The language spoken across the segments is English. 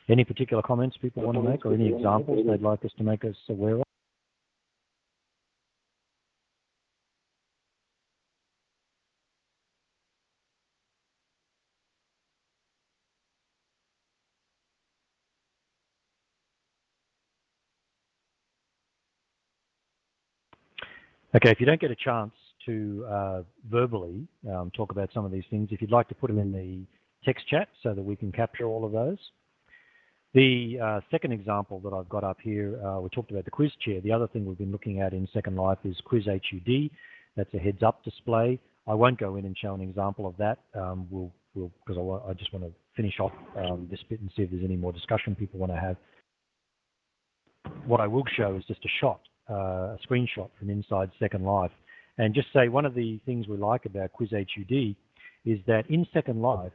Any particular comments people want to make, or any examples they'd like us to make us aware of? Okay, if you don't get a chance to verbally talk about some of these things, if you'd like to put them in the text chat so that we can capture all of those. The second example that I've got up here, we talked about the quiz chair. The other thing we've been looking at in Second Life is Quiz HUD. That's a heads-up display. I won't go in and show an example of that. Because I just want to finish off this bit and see if there's any more discussion people want to have. What I will show is just a shot, a screenshot from inside Second Life, and just say one of the things we like about Quiz HUD is that in Second Life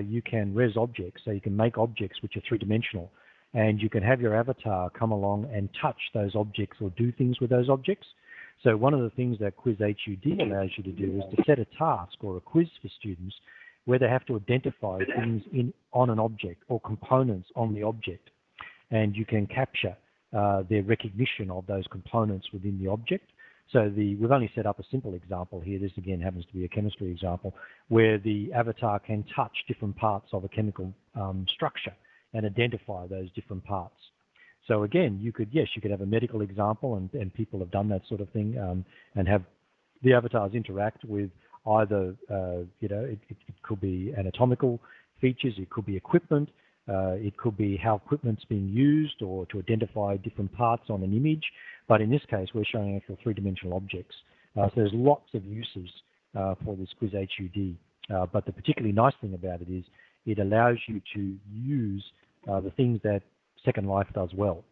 you can res objects, so you can make objects which are three-dimensional, and you can have your avatar come along and touch those objects or do things with those objects. So one of the things that Quiz HUD allows you to do is to set a task or a quiz for students where they have to identify things on an object or components on the object, and you can capture their recognition of those components within the object. So we've only set up a simple example here. This again happens to be a chemistry example where the avatar can touch different parts of a chemical structure and identify those different parts. So again, you could have a medical example, and people have done that sort of thing, and have the avatars interact with either, it could be anatomical features, it could be equipment, it could be how equipment's being used, or to identify different parts on an image. But in this case, we're showing actual three-dimensional objects. So there's lots of uses for this Quiz HUD. But the particularly nice thing about it is it allows you to use the things that Second Life does well.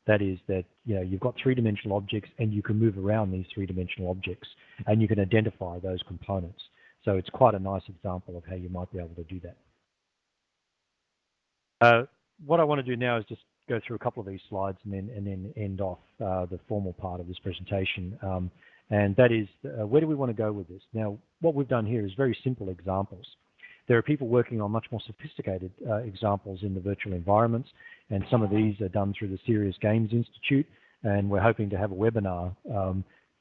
That is that you've got three-dimensional objects, and you can move around these three-dimensional objects, and you can identify those components. So it's quite a nice example of how you might be able to do that. What I want to do now is just go through a couple of these slides and then end off the formal part of this presentation. And that is, where do we want to go with this? Now, what we've done here is very simple examples. There are people working on much more sophisticated examples in the virtual environments, and some of these are done through the Serious Games Institute, and we're hoping to have a webinar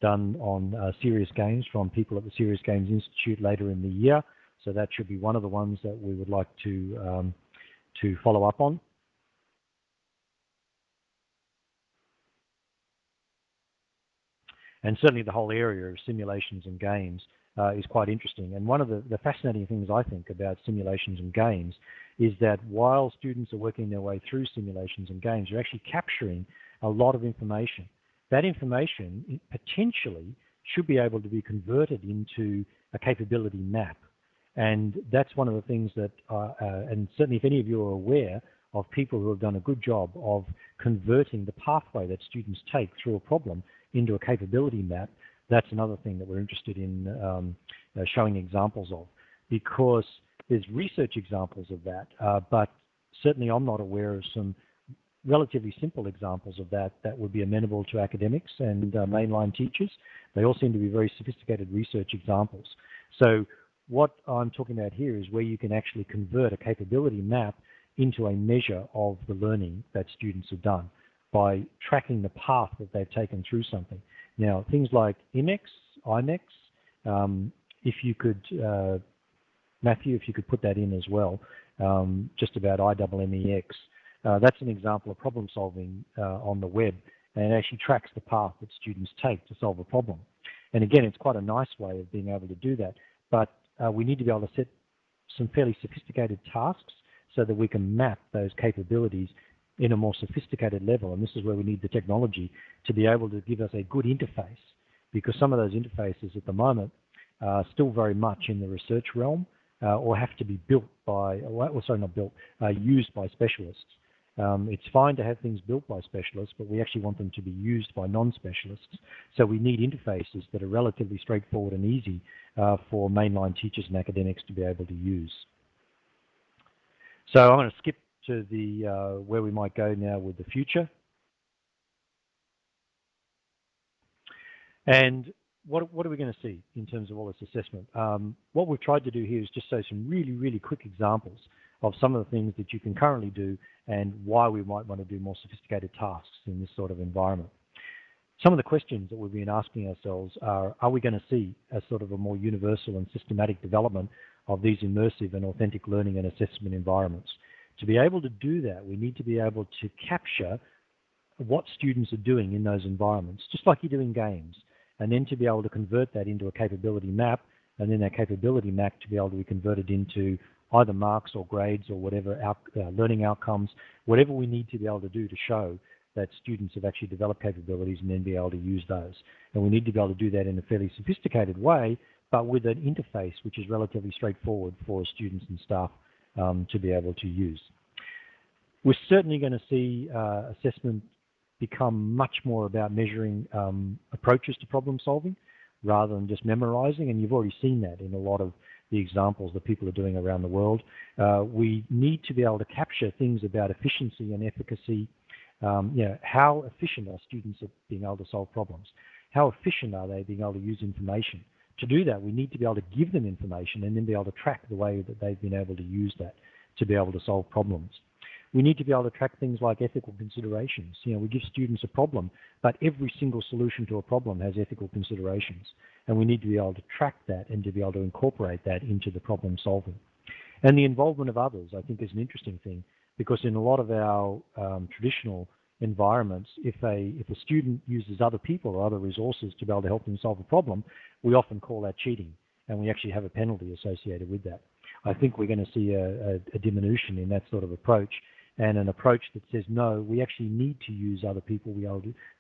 done on serious games from people at the Serious Games Institute later in the year. So that should be one of the ones that we would like to follow up on. And certainly the whole area of simulations and games is quite interesting. And one of the fascinating things I think about simulations and games is that while students are working their way through simulations and games, you're actually capturing a lot of information. That information potentially should be able to be converted into a capability map. And that's one of the things that, and certainly if any of you are aware of people who have done a good job of converting the pathway that students take through a problem into a capability map, that's another thing that we're interested in showing examples of, because there's research examples of that, but certainly I'm not aware of some relatively simple examples of that would be amenable to academics and mainline teachers. They all seem to be very sophisticated research examples. So what I'm talking about here is where you can actually convert a capability map into a measure of the learning that students have done by tracking the path that they've taken through something. Now, things like IMEX, if you could, Matthew, if you could put that in as well, just about IMMEX, that's an example of problem solving on the web, and it actually tracks the path that students take to solve a problem. And again, it's quite a nice way of being able to do that, but we need to be able to set some fairly sophisticated tasks so that we can map those capabilities in a more sophisticated level. And this is where we need the technology to be able to give us a good interface, because some of those interfaces at the moment are still very much in the research realm or have to be built by, used by specialists. It's fine to have things built by specialists, but we actually want them to be used by non-specialists. So we need interfaces that are relatively straightforward and easy for mainline teachers and academics to be able to use. So I'm going to skip to the where we might go now with the future. And what are we going to see in terms of all this assessment? What we've tried to do here is just show some really, really quick examples of some of the things that you can currently do and why we might want to do more sophisticated tasks in this sort of environment. Some of the questions that we've been asking ourselves are we going to see a sort of a more universal and systematic development of these immersive and authentic learning and assessment environments? To be able to do that, we need to be able to capture what students are doing in those environments, just like you do in games, and then to be able to convert that into a capability map, and then that capability map to be able to be converted into either marks or grades or whatever learning outcomes, whatever we need to be able to do to show that students have actually developed capabilities and then be able to use those. And we need to be able to do that in a fairly sophisticated way, but with an interface which is relatively straightforward for students and staff to be able to use. We're certainly going to see assessment become much more about measuring approaches to problem solving rather than just memorizing, and you've already seen that in a lot of the examples that people are doing around the world. We need to be able to capture things about efficiency and efficacy. How efficient are students at being able to solve problems? How efficient are they being able to use information? To do that, we need to be able to give them information and then be able to track the way that they've been able to use that to be able to solve problems. We need to be able to track things like ethical considerations. We give students a problem, but every single solution to a problem has ethical considerations. And we need to be able to track that and to be able to incorporate that into the problem solving. And the involvement of others, I think, is an interesting thing, because in a lot of our traditional environments, if a student uses other people or other resources to be able to help them solve a problem, we often call that cheating, and we actually have a penalty associated with that. I think we're going to see a diminution in that sort of approach, and an approach that says, no, we actually need to use other people, we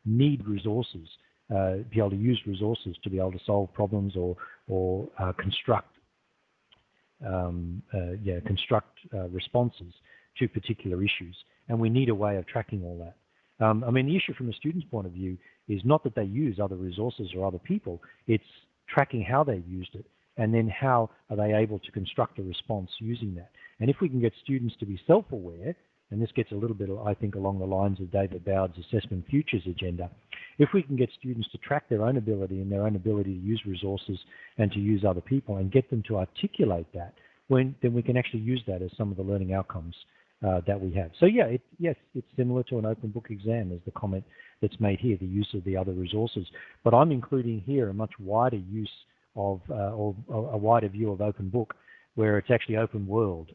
need resources, be able to use resources to be able to solve problems or construct responses to particular issues. And we need a way of tracking all that. The issue from a student's point of view is not that they use other resources or other people, it's tracking how they've used it, and then how are they able to construct a response using that. And if we can get students to be self-aware, and this gets a little bit, I think, along the lines of David Bowd's Assessment Futures agenda, if we can get students to track their own ability and their own ability to use resources and to use other people and get them to articulate that, then we can actually use that as some of the learning outcomes that we have. So yes, it's similar to an open book exam, as the comment that's made here, the use of the other resources. But I'm including here a much wider use of, or a wider view of open book, where it's actually open world,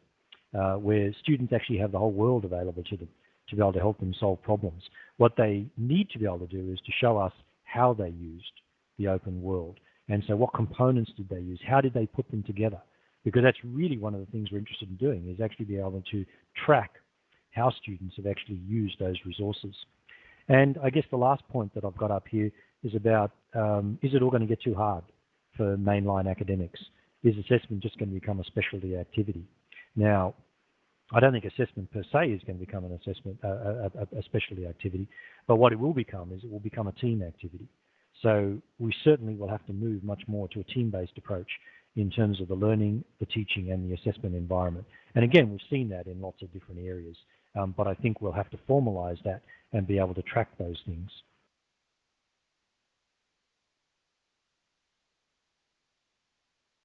where students actually have the whole world available to them to be able to help them solve problems. What they need to be able to do is to show us how they used the open world. And so what components did they use? How did they put them together? Because that's really one of the things we're interested in doing, is actually be able to track how students have actually used those resources. And I guess the last point that I've got up here is about, is it all going to get too hard for mainline academics? Is assessment just going to become a specialty activity? Now, I don't think assessment per se is going to become an assessment, a specialty activity, but what it will become is it will become a team activity. So we certainly will have to move much more to a team-based approach in terms of the learning, the teaching, and the assessment environment. And again, we've seen that in lots of different areas, but I think we'll have to formalize that and be able to track those things.